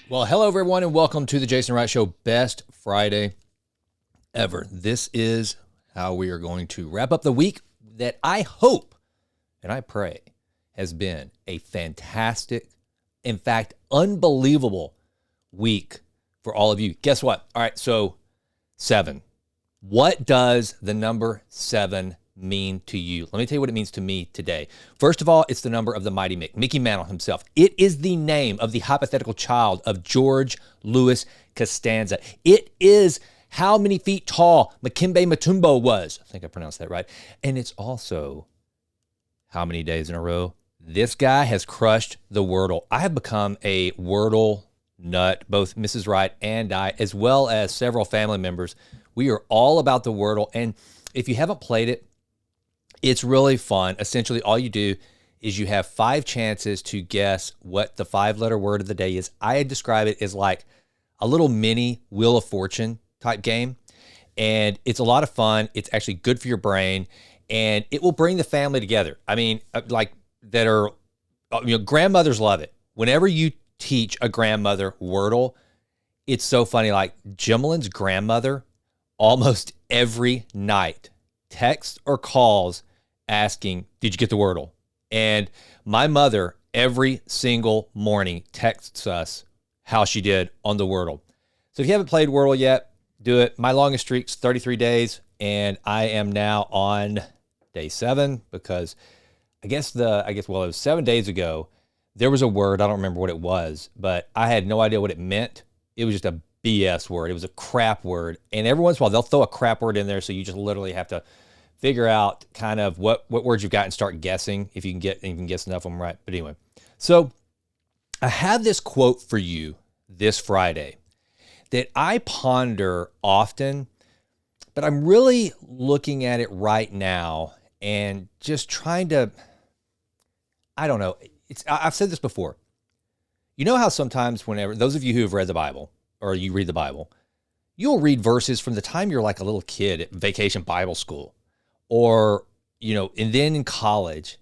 Well, hello, everyone, and welcome to the Jason Wright Show. Best Friday ever. This is how we are going to wrap up the week that I hope and I pray has been a fantastic, in fact, unbelievable week for all of you. Guess what? All right, so 7. What does the number 7 mean to you? Let me tell you what it means to me today. First of all, it's the number of the mighty Mick, Mickey Mantle himself. It is the name of the hypothetical child of George Louis Costanza. It is how many feet tall Dikembe Mutombo was. I think I pronounced that right. And it's also how many days in a row this guy has crushed the Wordle. I have become a Wordle nut, both Mrs. Wright and I, as well as several family members. We are all about the Wordle. And if you haven't played it, it's really fun. Essentially, all you do is you have 5 chances to guess what the 5-letter word of the day is. I describe it as like a little mini Wheel of Fortune type game. And it's a lot of fun. It's actually good for your brain. And it will bring the family together. I mean, grandmothers love it. Whenever you teach a grandmother Wordle, it's so funny. Like Jimlin's grandmother, almost every night, texts or calls asking, did you get the Wordle? And my mother, every single morning, texts us how she did on the Wordle. So if you haven't played Wordle yet, do it. My longest streak's 33 days, and I am now on day 7 because it was 7 days ago. There was a word, I don't remember what it was, but I had no idea what it meant. It was just a BS word. It was a crap word. And every once in a while, they'll throw a crap word in there, so you just literally have to figure out kind of what words you've got and start guessing if you can guess enough of them right. But anyway, so I have this quote for you this Friday that I ponder often, but I'm really looking at it right now and just trying to, I don't know. I've said this before. You know how sometimes whenever, those of you who have read the Bible or you read the Bible, you'll read verses from the time you're like a little kid at vacation Bible school or, and then in college,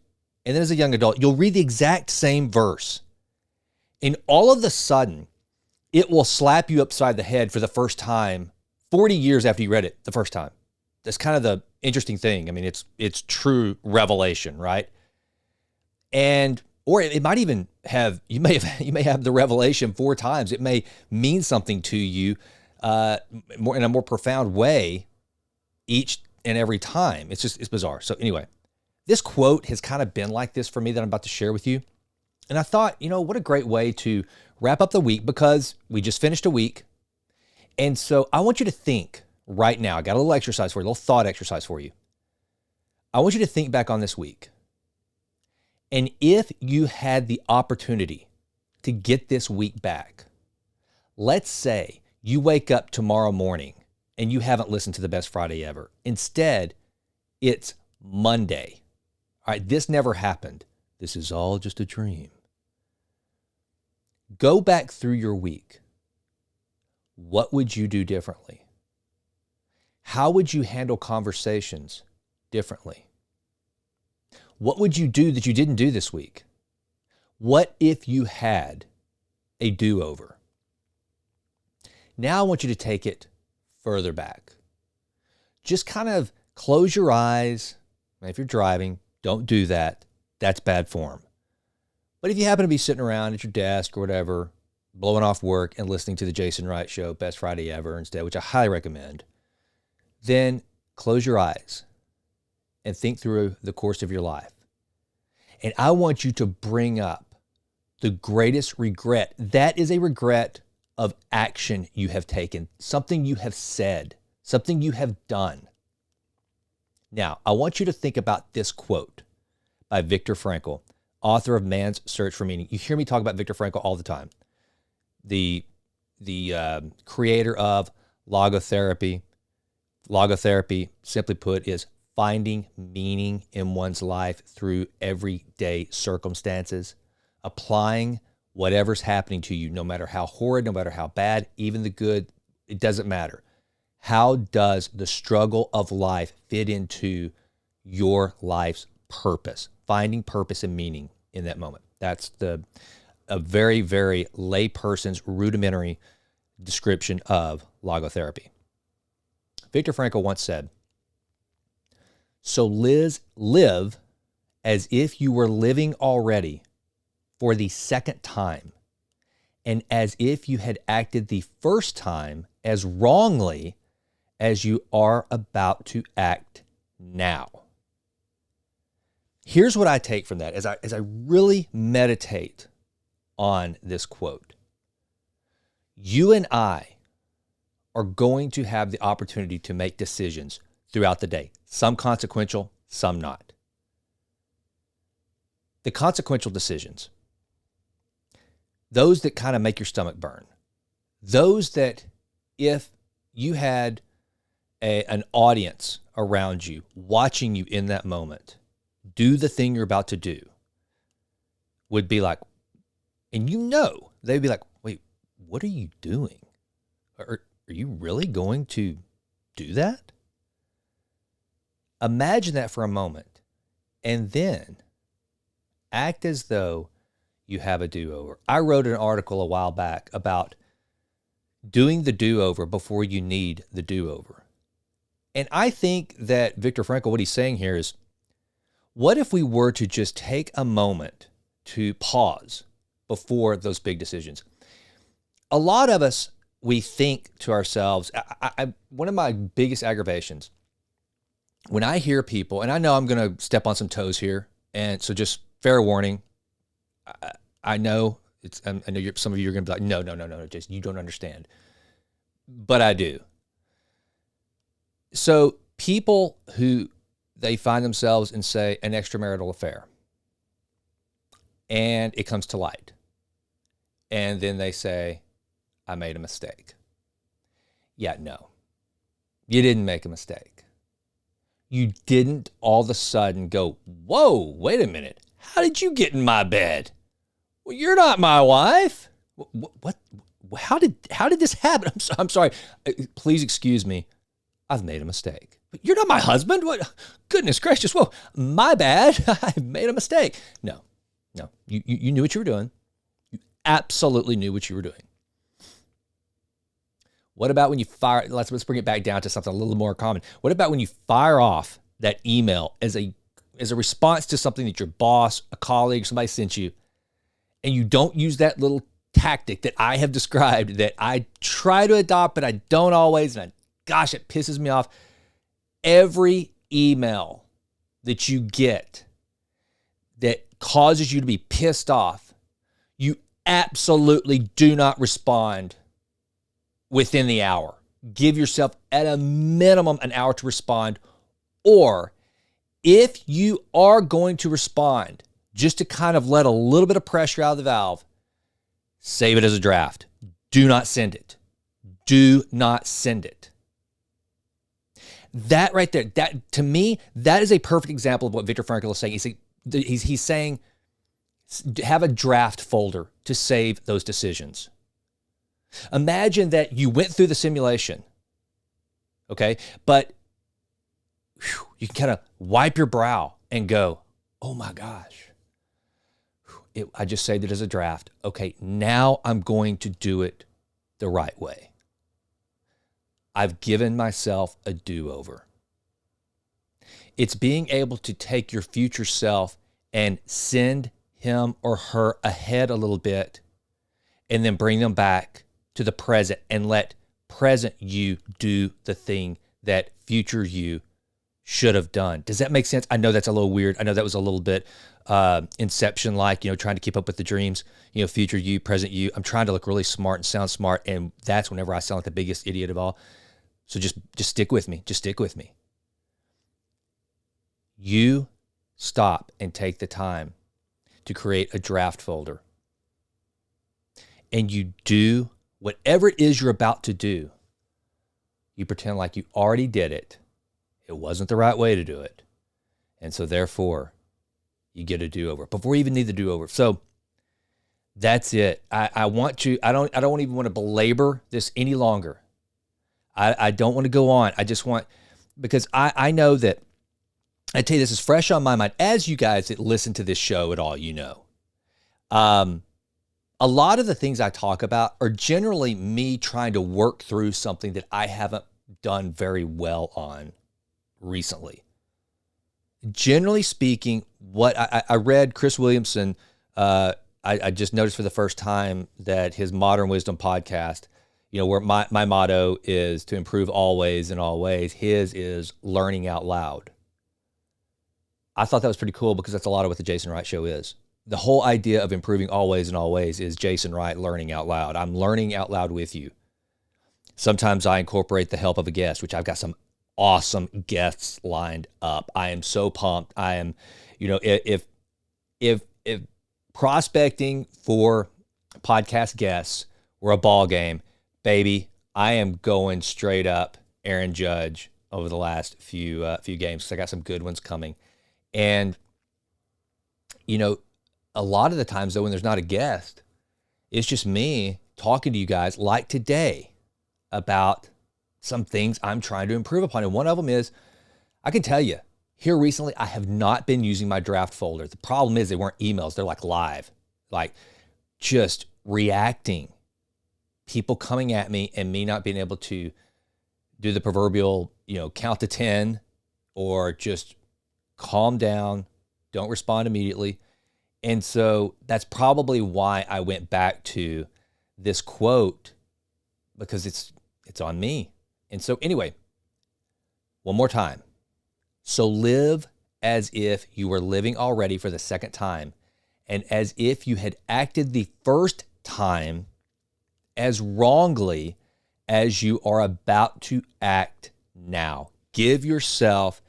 and then as a young adult, you'll read the exact same verse. And all of a sudden, it will slap you upside the head for the first time 40 years after you read it the first time. That's kind of the interesting thing. I mean, it's true revelation, right? Or it might even have, you may have the revelation 4 times. It may mean something to you in a more profound way each and every time. It's bizarre. So anyway, this quote has kind of been like this for me that I'm about to share with you. And I thought, what a great way to wrap up the week because we just finished a week. And so I want you to think right now. I got a little exercise for you, a little thought exercise for you. I want you to think back on this week. And if you had the opportunity to get this week back, let's say you wake up tomorrow morning and you haven't listened to the Best Friday Ever. Instead, it's Monday. All right, this never happened. This is all just a dream. Go back through your week. What would you do differently? How would you handle conversations differently? What would you do that you didn't do this week? What if you had a do-over? Now I want you to take it further back. Just kind of close your eyes. If you're driving, don't do that. That's bad form. But if you happen to be sitting around at your desk or whatever, blowing off work and listening to the Jason Wright Show, Best Friday Ever instead, which I highly recommend, then close your eyes and think through the course of your life. And I want you to bring up the greatest regret. That is a regret of action you have taken, something you have said, something you have done. Now, I want you to think about this quote by Viktor Frankl, author of Man's Search for Meaning. You hear me talk about Viktor Frankl all the time. The creator of logotherapy. Logotherapy, simply put, is finding meaning in one's life through everyday circumstances, applying whatever's happening to you, no matter how horrid, no matter how bad, even the good, it doesn't matter. How does the struggle of life fit into your life's purpose? Finding purpose and meaning in that moment. That's the a very, very layperson's rudimentary description of logotherapy. Viktor Frankl once said, "So live as if you were living already for the second time, and as if you had acted the first time as wrongly as you are about to act now." Here's what I take from that as I really meditate on this quote. You and I are going to have the opportunity to make decisions throughout the day, some consequential, some not. The consequential decisions, those that kind of make your stomach burn, those that if you had an audience around you watching you in that moment, do the thing you're about to do, would be like, and they'd be like, wait, what are you doing? Are you really going to do that? Imagine that for a moment, and then act as though you have a do-over. I wrote an article a while back about doing the do-over before you need the do-over. And I think that Viktor Frankl, what he's saying here is, what if we were to just take a moment to pause before those big decisions? A lot of us, we think to ourselves, one of my biggest aggravations, when I hear people, and I know I'm going to step on some toes here, and so just fair warning, I know some of you are going to be like, no, Jason, you don't understand. But I do. So people who they find themselves in, say, an extramarital affair, and it comes to light, and then they say, I made a mistake. Yeah, no, you didn't make a mistake. You didn't all of a sudden go, whoa, wait a minute. How did you get in my bed? Well, you're not my wife. What? How did this happen? I'm sorry. Please excuse me. I've made a mistake. But you're not my husband. What? Goodness gracious. Whoa, my bad. I made a mistake. No. You knew what you were doing. You absolutely knew what you were doing. What about when you fire? Let's bring it back down to something a little more common. What about when you fire off that email as a response to something that your boss, a colleague, somebody sent you, and you don't use that little tactic that I have described that I try to adopt, but I don't always, and gosh, it pisses me off. Every email that you get that causes you to be pissed off, you absolutely do not respond within the hour. Give yourself at a minimum an hour to respond. Or if you are going to respond, just to kind of let a little bit of pressure out of the valve, save it as a draft. Do not send it. Do not send it. That right there, that to me, that is a perfect example of what Viktor Frankl is saying. He's saying have a draft folder to save those decisions. Imagine that you went through the simulation, okay? But you can kind of wipe your brow and go, oh my gosh, I just saved it as a draft. Okay, now I'm going to do it the right way. I've given myself a do-over. It's being able to take your future self and send him or her ahead a little bit and then bring them back to the present and let present you do the thing that future you should have done. Does that make sense? I know that's a little weird. I know that was a little bit Inception-like, trying to keep up with the dreams, future you, present you. I'm trying to look really smart and sound smart, and that's whenever I sound like the biggest idiot of all. So just stick with me. Just stick with me. You stop and take the time to create a draft folder. And you do whatever it is you're about to do. You pretend like you already did it. It wasn't the right way to do it. And so therefore, you get a do-over before you even need the do-over. So that's it. I don't even want to belabor this any longer. I don't want to go on. I just want, because I know that, I tell you, this is fresh on my mind, as you guys that listen to this show at all, a lot of the things I talk about are generally me trying to work through something that I haven't done very well on recently. Generally speaking, what I read Chris Williamson, I just noticed for the first time that his Modern Wisdom podcast, where my motto is to improve always in all ways, his is learning out loud. I thought that was pretty cool because that's a lot of what the Jason Wright Show is. The whole idea of improving always in all ways is Jason Wright learning out loud. I'm learning out loud with you. Sometimes I incorporate the help of a guest, which I've got some awesome guests lined up. I am so pumped. I am, if prospecting for podcast guests were a ball game, baby, I am going straight up Aaron Judge over the last few games because I got some good ones coming. And, a lot of the times, though, when there's not a guest, it's just me talking to you guys like today about some things I'm trying to improve upon. And one of them is, I can tell you, here recently, I have not been using my draft folder. The problem is they weren't emails. They're like live, like just reacting. People coming at me and me not being able to do the proverbial, count to 10 or just calm down, don't respond immediately. And so that's probably why I went back to this quote, because it's on me. And so anyway, one more time. So live as if you were living already for the second time, and as if you had acted the first time as wrongly as you are about to act now. Give yourself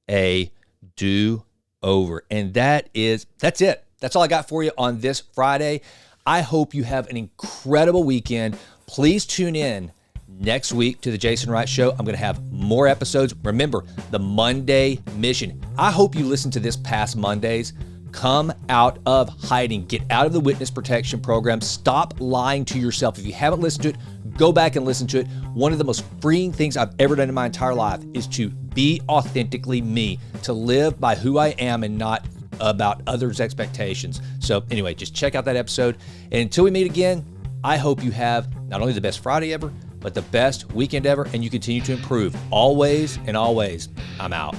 a do-over. And that's it. That's all I got for you on this Friday. I hope you have an incredible weekend. Please tune in next week to the Jason Wright Show. I'm going to have more episodes. Remember, the Monday mission. I hope you listen to this past Mondays. Come out of hiding. Get out of the witness protection program. Stop lying to yourself. If you haven't listened to it, go back and listen to it. One of the most freeing things I've ever done in my entire life is to be authentically me, to live by who I am and not about others' expectations. So anyway, just check out that episode. And until we meet again, I hope you have not only the best Friday ever, but the best weekend ever, and you continue to improve always and always. I'm out.